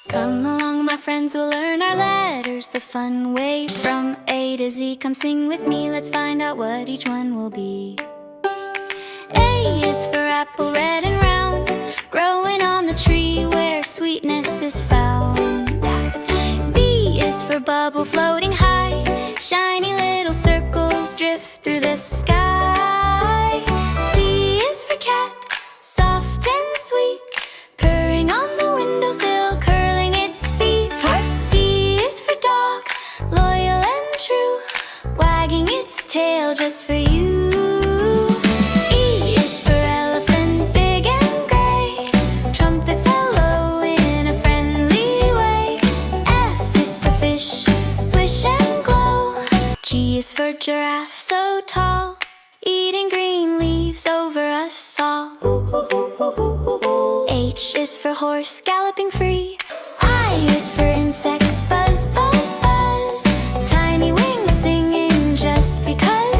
Come along, my friends, we'll learn our letters the fun way. From A to Z, come sing with me, let's find out what each one will be. A is for apple, red and round, growing on the tree where sweetness is found. B is for bubble, floating high, shiny little circles drift through the sky. C is for cat, soft and sweet, purring on the windowsill, curling its feet. D is for dog, loyal and true, wagging its tail just for you. E is for elephant, big and gray, trumpets hello in a friendly way. F is for fish, swish and glow. G is for giraffe, so tall, eating green leaves over us all. H is for horse, galloping free. I is for insects, buzz, buzz, buzz, tiny wings singing just because.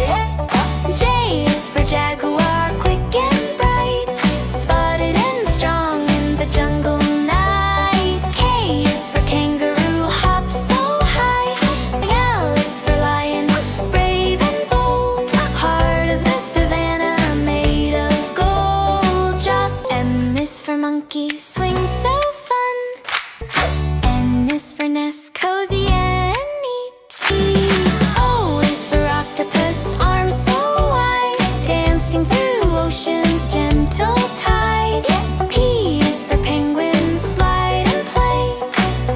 J is for jaguar, quick and bright, spotted and strong in the jungle night. K is for kangaroo, hop so high. L is for lion, brave and bold, heart of the savannah made of gold. M is for monkey, swing so fun. N is for nest, cozy and neat. O is for octopus, arms so wide, dancing through ocean's gentle tide. P is for penguin, slide and play,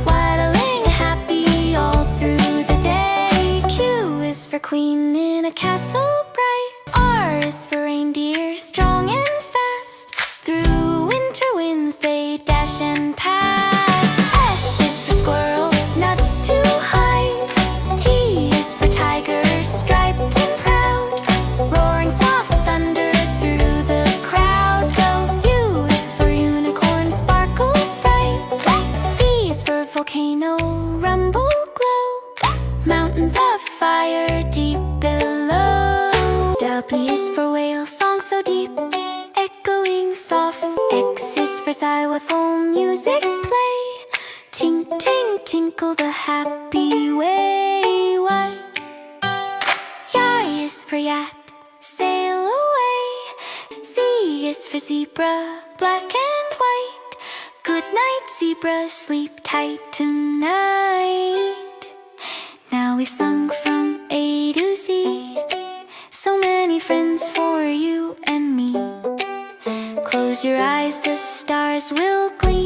waddling happy all through the day. Q is for queen in a castle bright. R is for reindeer, strong and fast, through winter winds they dash and pass. S is for squirrel, nuts to hide. T is for tiger, striped and proud, roaring soft thunder through the crowd. U is for unicorn, sparkles bright. V is for volcano, rumble glow, mountains of fire deep below. W is for whale, song so deep, echoing soft. X is for xylophone, music play, tink, tink, tinkle the happy way. Y is for yacht, sail away. Z is for zebra, black and white, good night zebra, sleep tight tonight. Now we've sung from A to Z, so many friends for you and me. Close your eyes, the stars will gleam.